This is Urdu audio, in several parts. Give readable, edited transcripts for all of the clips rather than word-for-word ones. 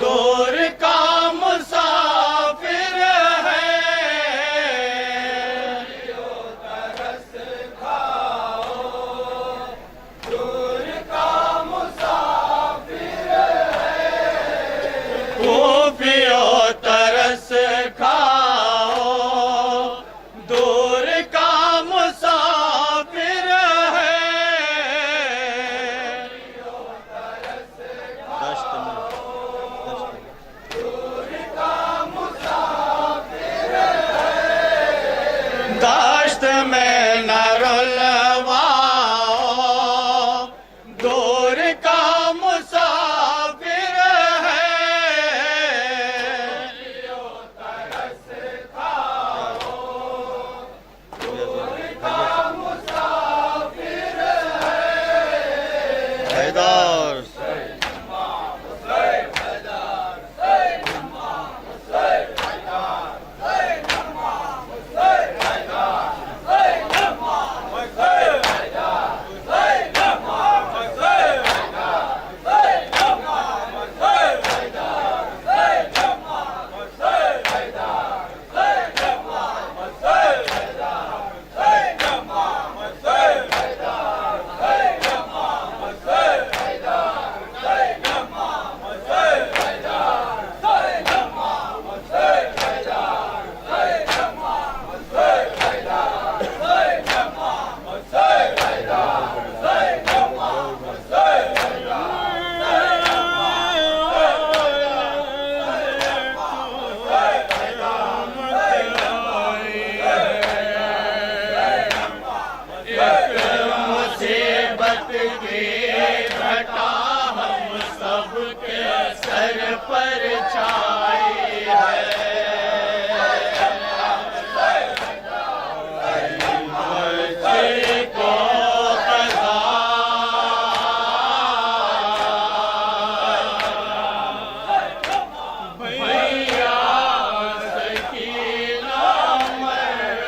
دور کا مسافر ہے، ترس کھاؤ، دور کا مسافر ہے، پیو ترس کھاؤ، دور کا مسافر ہے، داشت میں نہ رلواؤ، دور کا مسافر ہے، ترس کھاؤ، دور کا مسافر ہے، حیدر پر چھائی ہے، مجھ کو قضا بھیا سکینہ مر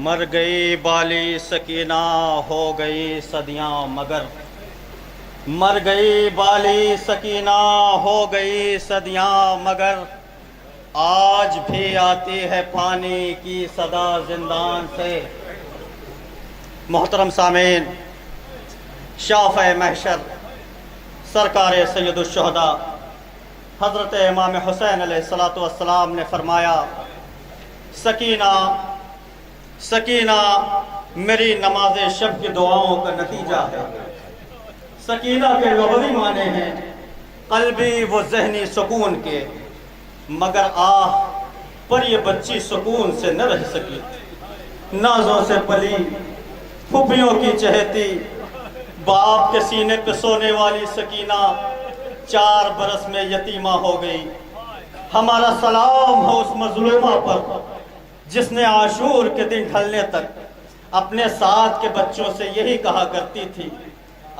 مر گئی بالی سکینہ ہو گئی صدیاں مگر، مر گئی بالی سکینہ ہو گئی صدیاں مگر، آج بھی آتی ہے پانی کی صدا زندان سے۔ محترم سامعین، شافع محشر سرکار سید الشہداء حضرت امام حسین علیہ السلام نے فرمایا، سکینہ سکینہ میری نماز شب کی دعاؤں کا نتیجہ ہے۔ سکینہ کے لغوی معنی ہیں قلبی و ذہنی سکون کے، مگر آہ پر یہ بچی سکون سے نہ رہ سکی، نازوں سے پلی پھپھیوں کی چہتی، باپ کے سینے پہ سونے والی سکینہ 4 برس میں یتیمہ ہو گئی۔ ہمارا سلام ہو اس مظلومہ پر جس نے عاشور کے دن ڈھلنے تک اپنے ساتھ کے بچوں سے یہی کہا کرتی تھی،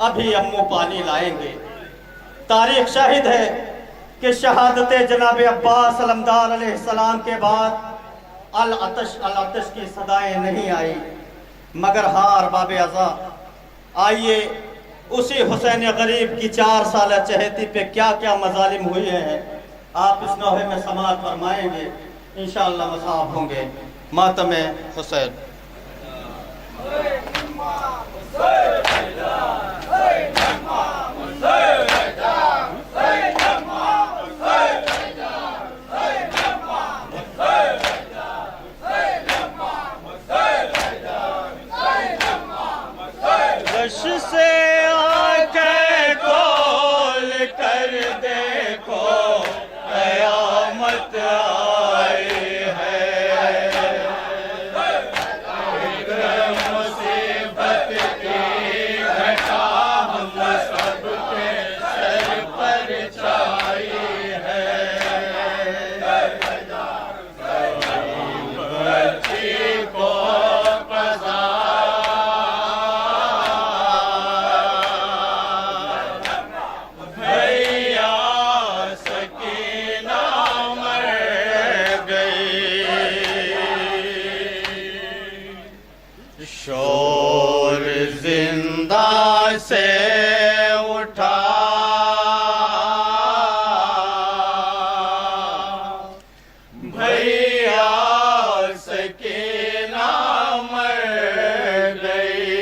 ابھی امو پانی لائیں گے۔ تاریخ شاہد ہے کہ شہادت جناب عباس علمدار علیہ السلام کے بعد العطش العطش کی صدائیں نہیں آئی، مگر ہاں ارباب عزا، آئیے اسی حسین غریب کی 4 سالہ چہیتی پہ کیا کیا مظالم ہوئے ہیں آپ اس نوحے میں سماعت فرمائیں گے، انشاءاللہ مصاب ہوں گے۔ ماتم حسین۔ غش سے آنکھیں کھول کر دیکھو، قیامت آئی ہے، ایک مصیبت کی گھٹا ہم سب کے سر پر چھائی ہے، بچی کو قضا زندہ سے اٹھا بھیا سکینہ مر گئی.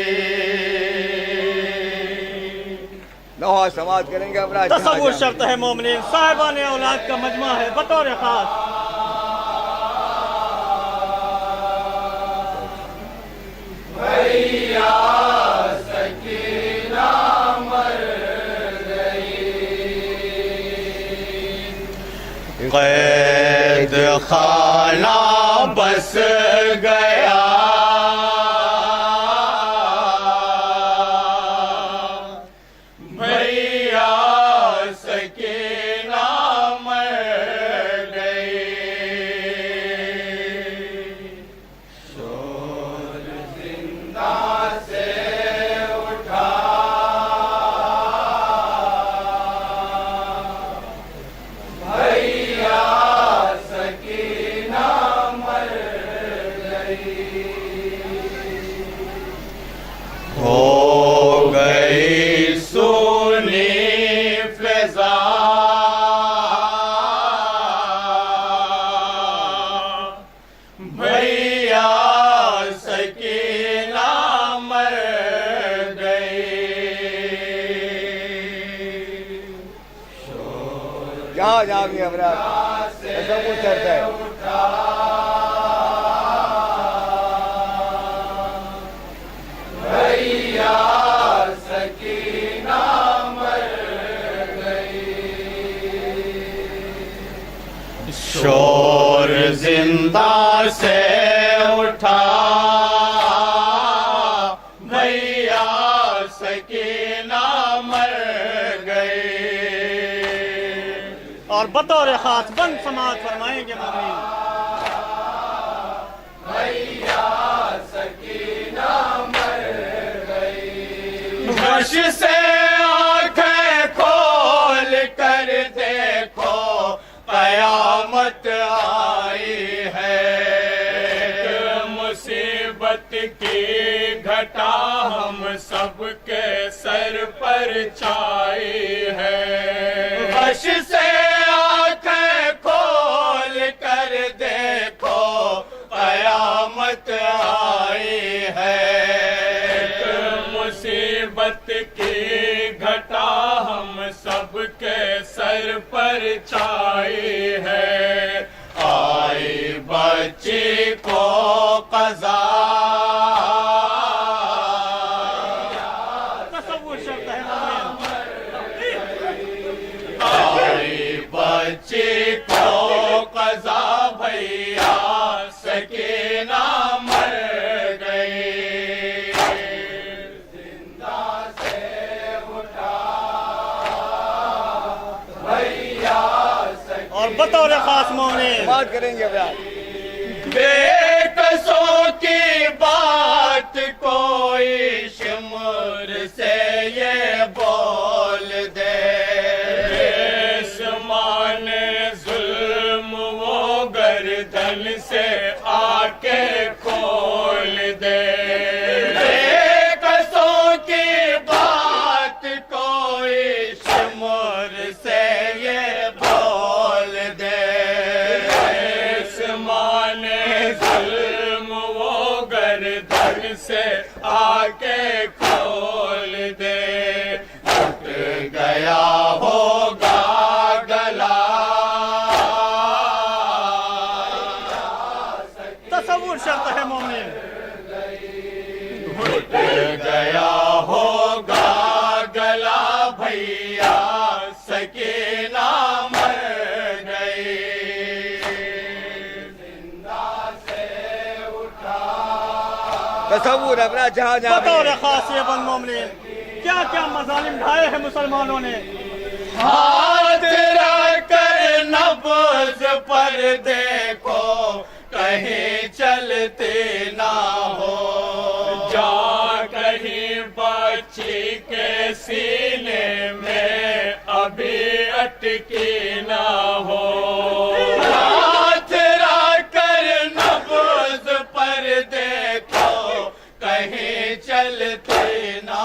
نوحہ سماعت کریں گے اپنا تصور شرط ہے مومنین صاحبان اولاد کا مجمع ہے بطور خاص. بھیا سکینہ مر گئی. قید خانہ بس گیا بھیا سکینہ مر گئی. شور زندہ سے اٹھا بھیا سکینہ مر گئی. ہو گئی سونی فضا بھیا سکینہ مر گئی. جہاں جہاں بھی افراد تصور شرط ہے. بھیا سکینہ مر گئی. شور زندہ سے اٹھا بھیا سکینہ مر گئی. اور بطور خاص بند سماعت فرمائیں گے مومنین. بھیا سکینہ مر گئی. غش سے آنکھیں کھول کر دیکھو قیامت آئی ہے. مصیبت کی گھٹا ہم سب کے سر پر چھائی ہے. غش سے آنکھیں کھول کر دیکھو قیامت آئی ہے. مصیبت کی گھٹا ہم سب کے سر پر چھائی ہے. آئی بچی کو قضا تصور شرط ہے مومنین. آئی بچی کو قضا بھیا سکینہ مر گئی. زندہ سے اٹھا بھیا سکینہ اور بطور خاص مومنین سماعت کریں گے اپنا. بے قصوں کی بات کوئی شمر سے یہ بول دے. آسمان ظلم وہ گردن سے آ کے کھول دے. بے قصوں کی بات کوئی شمر سے یہ بول دے. آسمان ظلم وہ گردن سے آ کے کھول دے. ٹوٹ گیا ہوگا گلا تصور شرط ہے مومنین. ٹوٹ گیا ہوگا گلا بھیا سکینہ مر گئی. تصور اپنا جہاں جہاں بھی بطور خاص یہ بند مومنین کیا کیا مظالم ڈھائے ہیں مسلمانوں نے. ہاتھ رکھ کر نبض پر دیکھو کہیں چلتے نہ ہو. جا کہیں بچی کے سینے میں ابھی اٹکی نہ ہو. ہاتھ رکھ کر نبض پر دیکھو کہیں چلتے نہ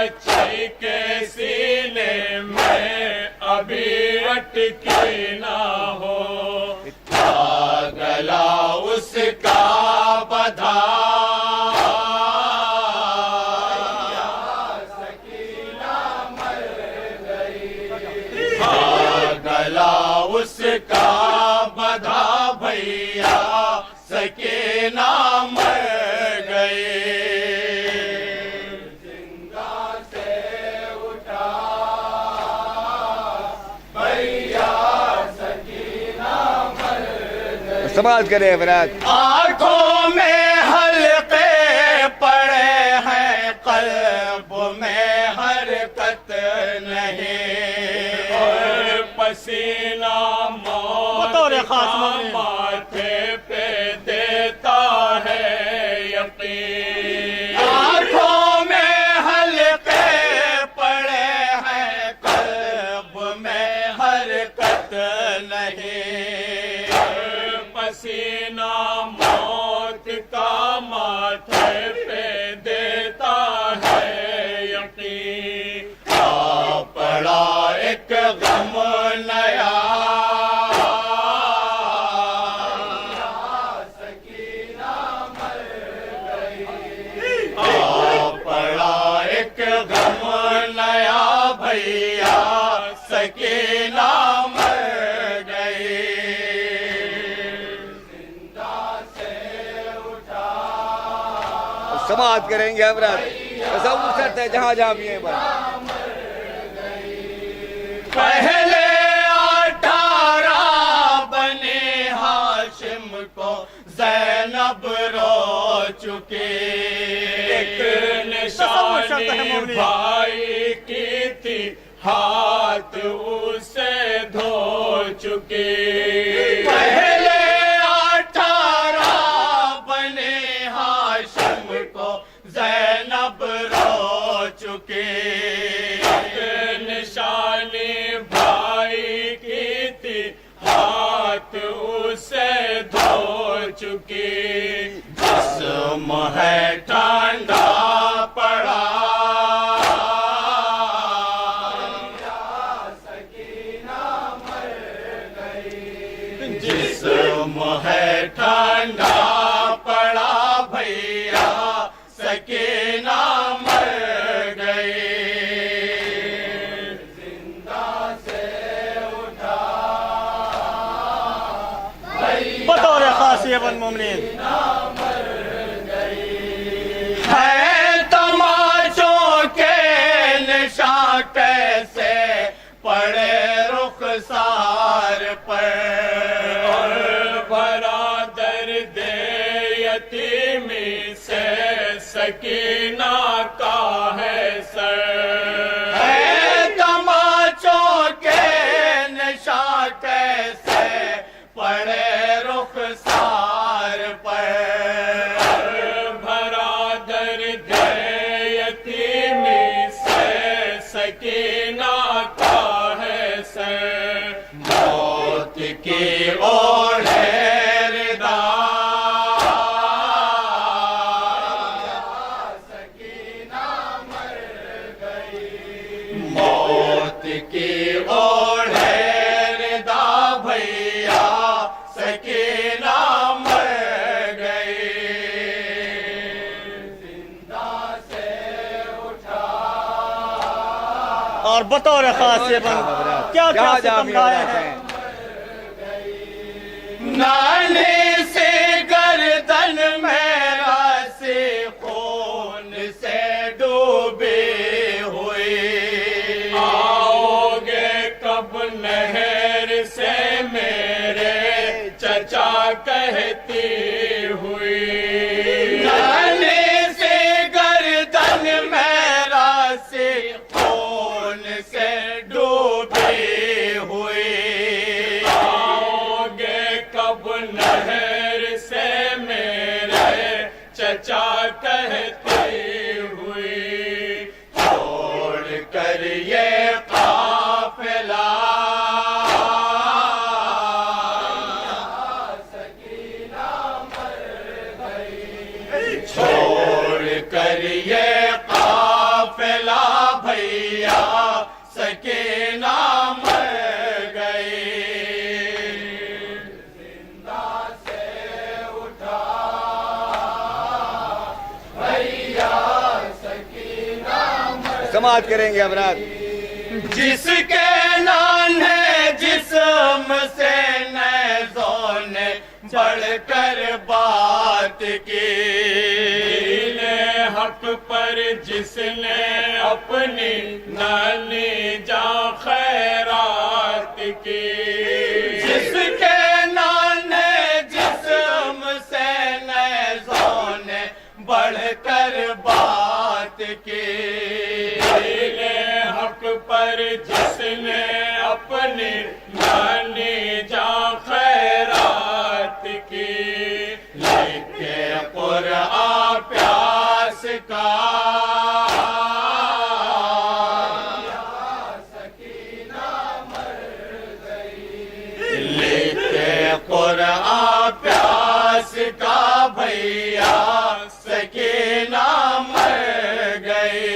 بچی کے سینے میں ابھی اٹکی نہ ہو، گلا اس کا بدھا اس کا بدھا بھیا سکینہ مر گئے، زندہ سے اٹھا بھیا سکینہ مر گئے۔ سماعت کریں حضرات۔ آنکھوں میں حلقے پڑے ہیں، قلب میں حرکت نہیں، پسینہ موت کا ماتھے پہ دیتا ہے یقین، آنکھوں میں حلقے پڑے ہیں، قلب میں حرکت نہیں، پسینہ موت کا ماتھے پہ دیتا ہے یقین، آ پڑا ایک غم نیا، سکینہ مر گئی، آ پڑا ایک غم نیا بھیا سکینہ مر گئی، زندہ سے اٹھا۔ سماعت کریں گے حضرات۔ تصور کرتے ہیں جہاں جہاں بھی ہیں بھائی۔ پہلے 18 بنی ہاشم کو زینب رو چکی، ایک نشانی بھائی کی تھی ہاتھ اسے دھو چکی، پہلے 18 بنی ہاشم کو زینب رو چکی، نشانی بھائی کی تھی ہاتھ اسے دھو چکی، جسم ہے ٹھنڈا پڑا، سکینہ مر گئی، جسم ہے ٹھنڈا پڑا بھیا سکینہ مر گئی، بطور خاصی ابن مومنین ہے تماشوں کے نشاں کیسے پڑے رخسار پر، اور برادر دے یتیمی سے سکینہ کا ہے سر، ہے تماشوں کے نشاں کیسے پڑے رخسار پر، برادر دے یتیمی سے سکینہ کا ہے سر، موت کی اوڑھے ردا، سکینہ مر گئی، موت کی اوڑھے ردا بھیا سکینہ مر گئی، زندہ سے اٹھا۔ اور بطور خاص یہ بند کیا کیا ستم گائے ہیں۔ نانے سے گردن میرا سے خون سے ڈوبے ہوئے، آؤ گے کب نہر سے میرے چچا کہتی ہوئی، نانے سے گردن میرا سے خون سے ڈوبے ہوئے، آؤ گے کب نہر سے میرے چچا کہتی ہوئی، چھوڑ کر یہ قافلہ، سکینہ مر گئی، چھوڑ کر یہ قافلہ سماعت کریں گے حضرات. جس کے نانھے جسم سے نیزوں نے بڑھ کر بات کی، دین حق پر جس نے اپنی نانی جاں خیرات کی. جس کے نانھے جسم سے نیزوں نے بڑھ کر بات کی، دین حق پر جس نے اپنی نانی جاں خیرات کی. لکھ کے قرآن پیاس کا لکھ کے قرآن پیاس کا بھیا سکینہ مر گئی.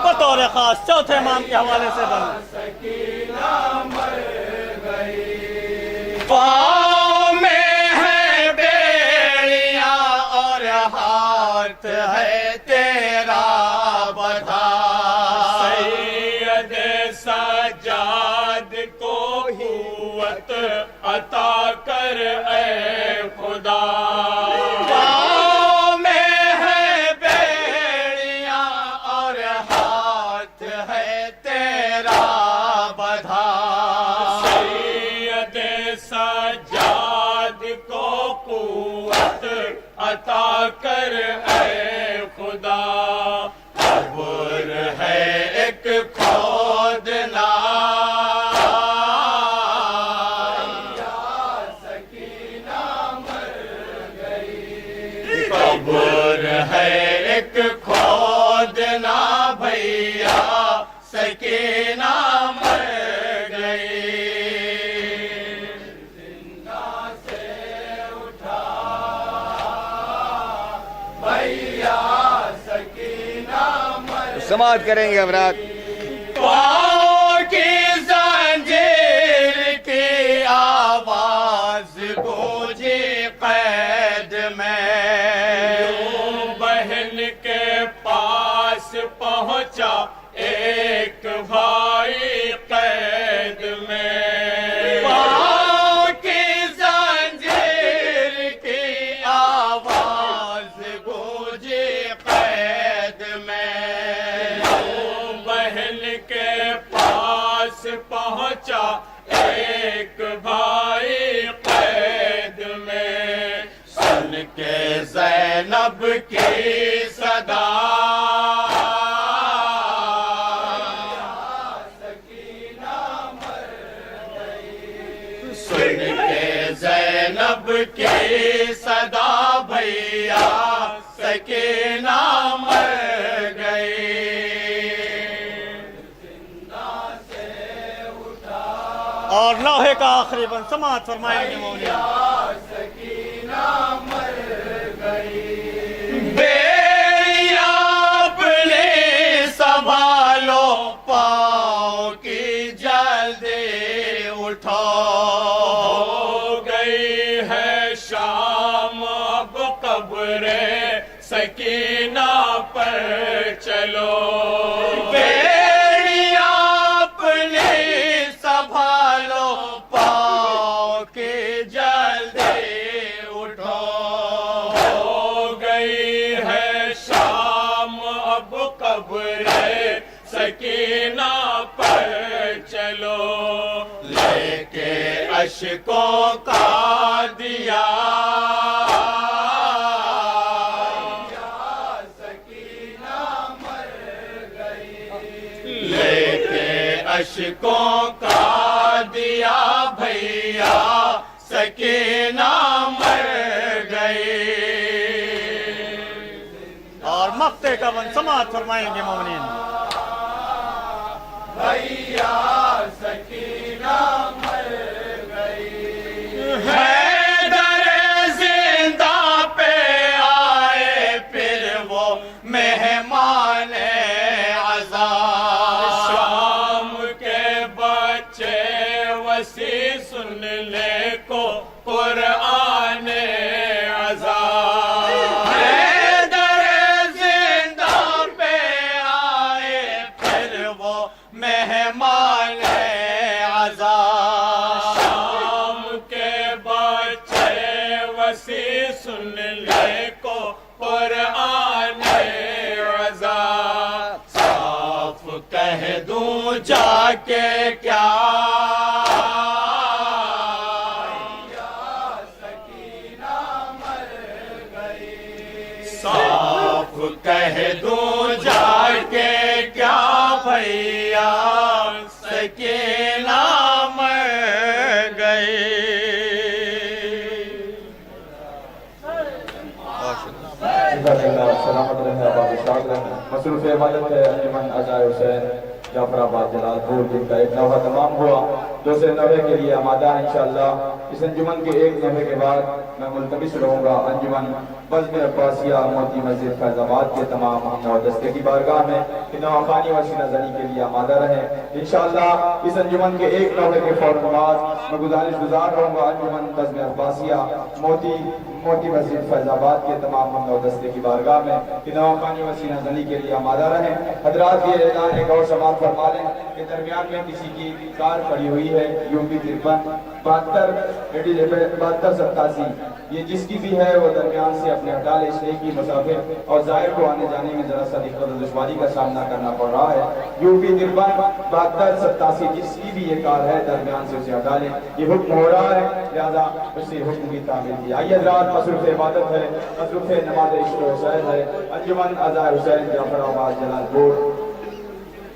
بطور خاص چوتھے امام کے حوالے سے بند. پاؤں میں ہے بیڑیاں اور ہاتھ ہے تیرا بدھا. سید سجاد کو قوت عطا کر اے خدا. پاؤں میں ہے بیڑیاں اور ہاتھ ہے تیرا بدھا. سید سجاد کو قوت عطا کر اے خدا. قبر ہے ایک کھودنا قبر ہے ایک کھودنا بھیا سکینہ مر گئی. سماعت کریں گے حضرات. پاؤں کی زنجیر کی آواز گونجی قید میں. یوں بہن کے پاس پہنچا ایک بھائی قید میں. پاؤں کی زنجیر کی آواز گونجی قید میں. بہن کے پاس پہنچا ایک بھائی قید میں. سن کے زینب کی صدا سن کے زینب کی صدا بھیا سکینہ مر گئی. اور لوہے کا آخری بند سماعت فرمائیں گے مولوی. بیڑیاں اپنے سنبھالو پاؤں کی جلدی اٹھو. ہو گئی ہے شام اب قبر سکینہ پر چلو. بیڑیاں اپنے سنبھالو پاؤں کی جلدی اٹھو. ہو گئی ہے شام اب قبر سکینہ پر چلو. لے کے اشکوں کا دیا لے کے اشکوں کا دیا بھیا سکینہ مر گئی. اور مقتے کا بند سماعت فرمائیں گے مومنین. بھیا سکینہ مر گئی. حیدر زندہ پہ آئے پھر وہ مہمان عذاب. شام کے بچے وسیع سن لے کو قرآن عذاب. مسیح سن لے کو قرآن رضا صاف کہہ دوں جا کے کیا صاف کہہ دوں جا کے کیا بھیا سکینہ مر گئی سلامت رہے آباد شاد رہے مصروف عبادت ہے انجمن عزائے حسین جعفر آباد جلال پور جن کا ایک نوحہ تمام ہوا دوسرے نوحے کے لیے آمادہ ہے انشاءاللہ اس انجمن کے ایک نوحے کے بعد میں ملتمس رہوں گا انجمن بزم عباسیہ موتی مسجد فیض آباد کے تمام نو دستے کی بارگاہ میں کہ نوحہ خانی وسیلہ زنی کے لیے آمادہ رہیں انشاءاللہ اس انجمن کے ایک نوحے کے فوراً بعد میں گزارش گزار رہوں گا انجمن بزم عباسیہ موتی مسجد فیض آباد کے تمام نو دستے کی بارگاہ میں کہ نوحہ خانی وسیلہ زنی کے لیے آمادہ رہیں حضرات یہ اعلان ایک اور سماعت فرما لیں کہ درمیان میں کسی کی کار پڑی ہوئی ہے یوپی 7287 یہ جس کی بھی ہے وہ درمیان سے اپنے ہٹا لے اس لیے کی مسافر اور ظاہر کو آنے جانے میں ذرا سا دقت و دشواری کا سامنا کرنا پڑ رہا ہے یوپی 7287 جس کی بھی یہ کار ہے درمیان سے اسے ہٹا لے یہ حکم ہو رہا ہے لہذا اسی حکم کی تعمیل کی آئیے حضرات مصروف عبادت ہے مصروف نماز عشق و حسین ہے انجمن عزائے حسین جعفر آباد جلال پور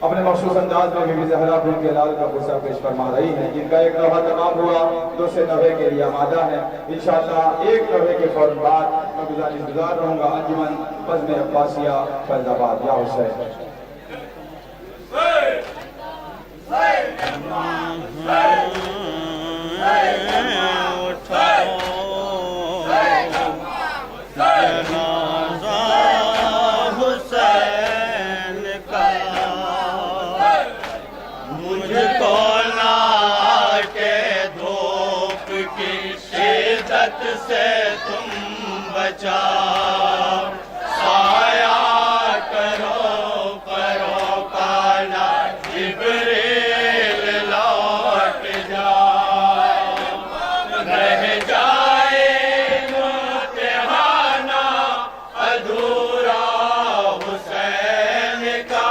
اپنے مخصوص انداز میں بی بی زہرا بن کے لال کا قصہ پیش فرما رہی ہیں جن کا ایک نوحہ تمام ہوا دوسرے نوحے کے لیے آمادہ ہے انشاءاللہ ایک نوحے کے فوراً بعد میں گزارش گزار رہوں گا انجمن بزم عباسیہ فیض آباد یا حسین سے تم بچا سایہ کرو کرو کالا جبریل لوٹ جا رہ جائے امتحانہ ادھورا حسین کا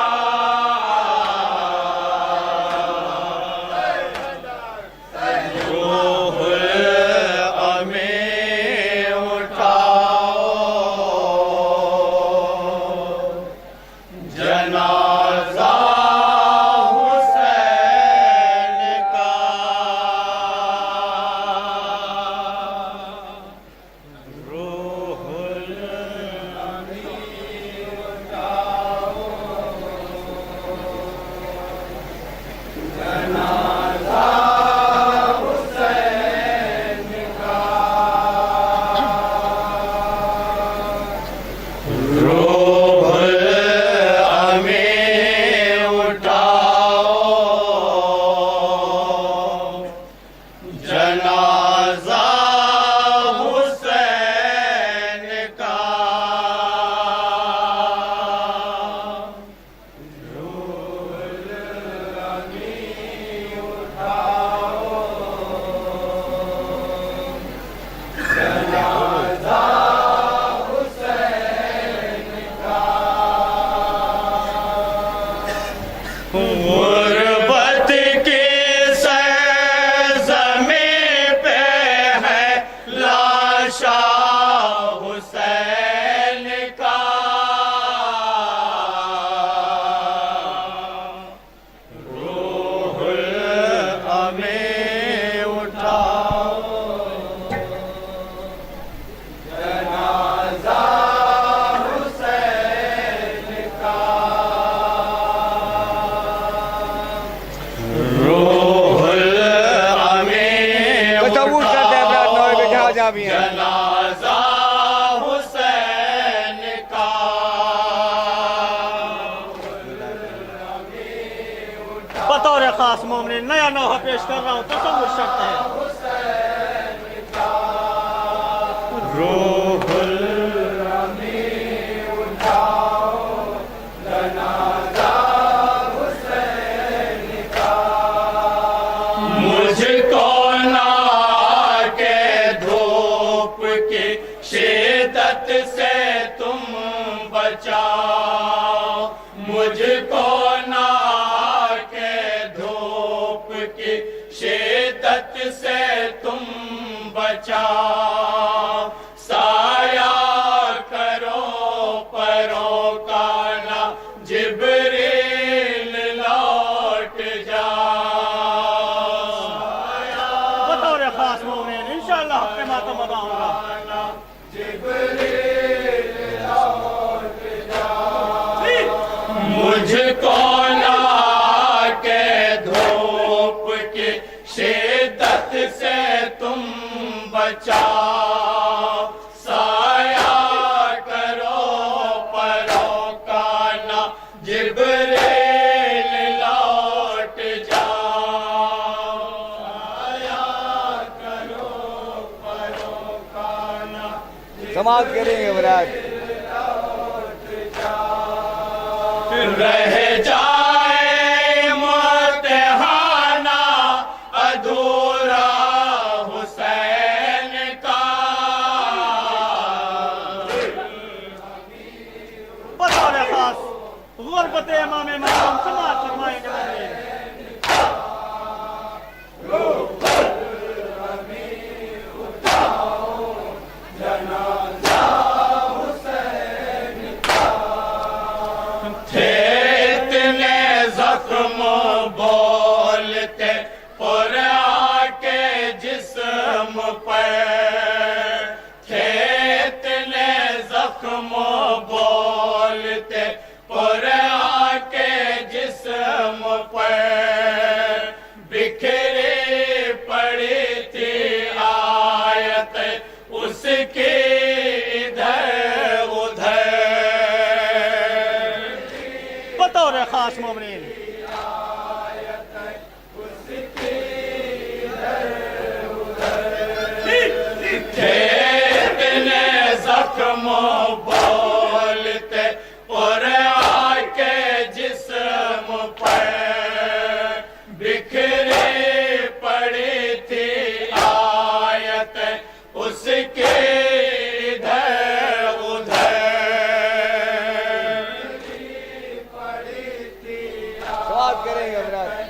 جنازہ حسین کا بطور خاص مومن نیا نوحہ پیش کر رہا ہوں تصور شرط ہے روح الامین اٹھاؤ جنازہ حسین کا مجھ کو نہ کے دھوپ کے شدت سے تم بچاؤ مجھ کو نہ کہ دھوپ کی شدت سے تم بچاؤ سایہ کرو پروکانا جبریل لوٹ جاؤ بطور خاص مومن انشاءاللہ اپنے ماتم ادا ہوگا مجھ کو نہ کہ دھوپ کی شدت سے تم بچاؤ سایہ کرو پروکانا جبریل لوٹ جاؤ سایہ کرو پروکانا سماعت کریں گے برات رہ جائے امتحانہ ادھورا حسین کا بطور خاص غربت امام مقام سماعت فرمائیں گے مومنین تھے اتنے زخم بولتے قرآن کے جسم پر تھے اتنے زخم بولتے قرآن کے جسم پر بکھری پڑی تھی آیت اس کی ادھر ادھر بطور خاص مومنین اتنے زخم بولتے قرآن کے جسم پر بکھری پڑی تھی آیت اس کے ادھر ادھر سماعت کریں گے برات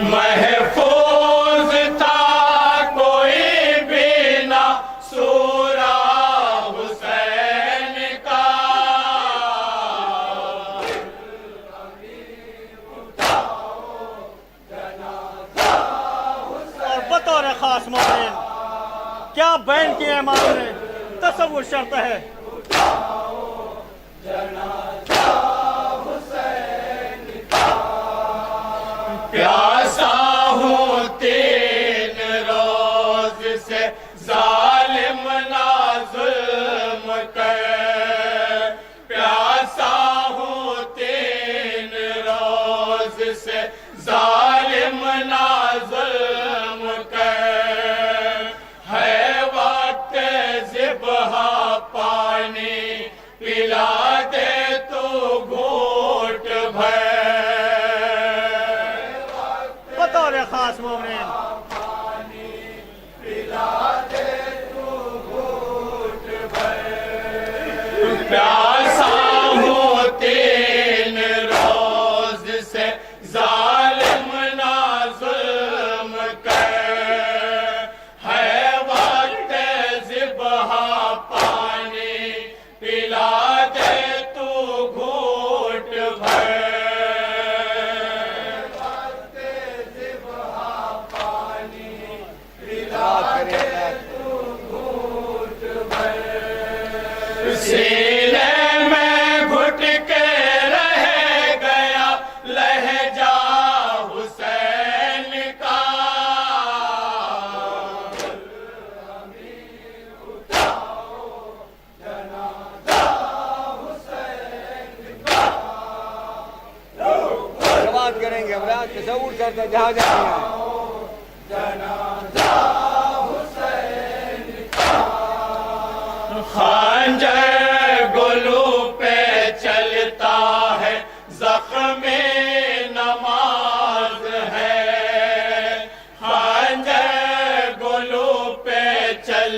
محفوظ تھا کوئی بھی نہ سورہ حسین کا اور بطور خاص مومنین کیا بین کی امام نے تصور شرط ہے پیاسا ہوں 3 روز سے ظالم نہ ظلم کر پیاسا ہوں 3 روز سے ظالم نہ ظلم کر ہے وقت ذبح پانی پلا دے تو گھونٹ بھر بطور خاص مومنین پیاسا ہوں 3 روز سے ظالم نہ ظلم کر ہے وقت ذبح پانی پلا دے تو گھونٹ بھر سماعت کریں برات سینے میں گھٹ کے رہ گیا لہجہ حسین کا سماعت کریں گے برات تصور کرتا جہاں جاتے ہیں خنجر گلو پہ چلتا ہے زخم نماز ہے خنجر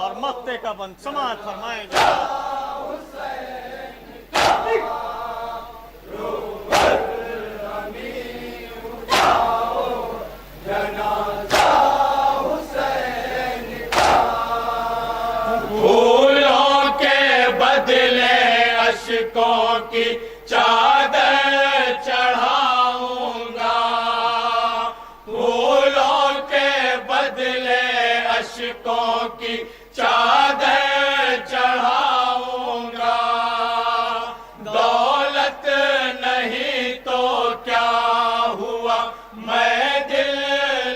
اور مقتے کا بند سماعت فرمائیں گے. پھولوں کے بدلے اشکوں کی چادر چڑھاؤں گا، پھولوں کے بدلے اشکوں کی چادر چڑھاؤں گا، دولت نہیں تو کیا ہوا میں دل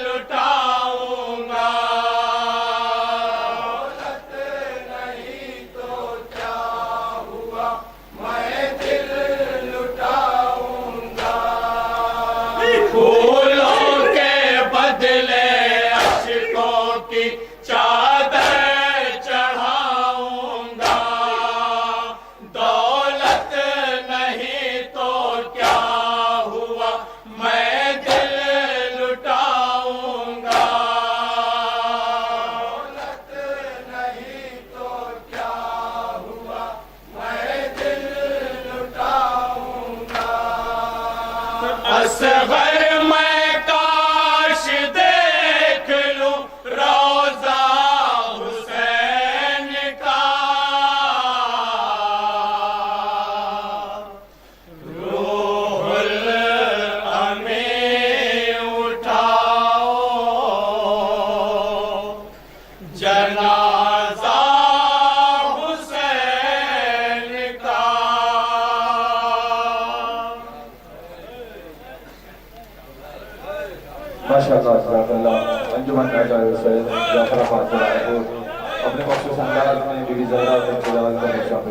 لٹاؤں گا، پھولوں کے بدلے اشکوں کی چادر چڑھاؤں گا، دولت نہیں تو کیا ہوا میں دل لٹاؤں گا، دولت نہیں تو کیا ہوا میں دل لٹاؤں گا، اصغر میں کاش دیکھ لوں روضہ حسین کا، روح الامین اٹھاؤ جنازہ حسین کا۔ ماشاءاللہ جزاک اللہ انجمن اعزائے حسین جعفر آباد جلال پور اپنے مخصوص انداز میں بیوی زہرا کے خلال کا شامل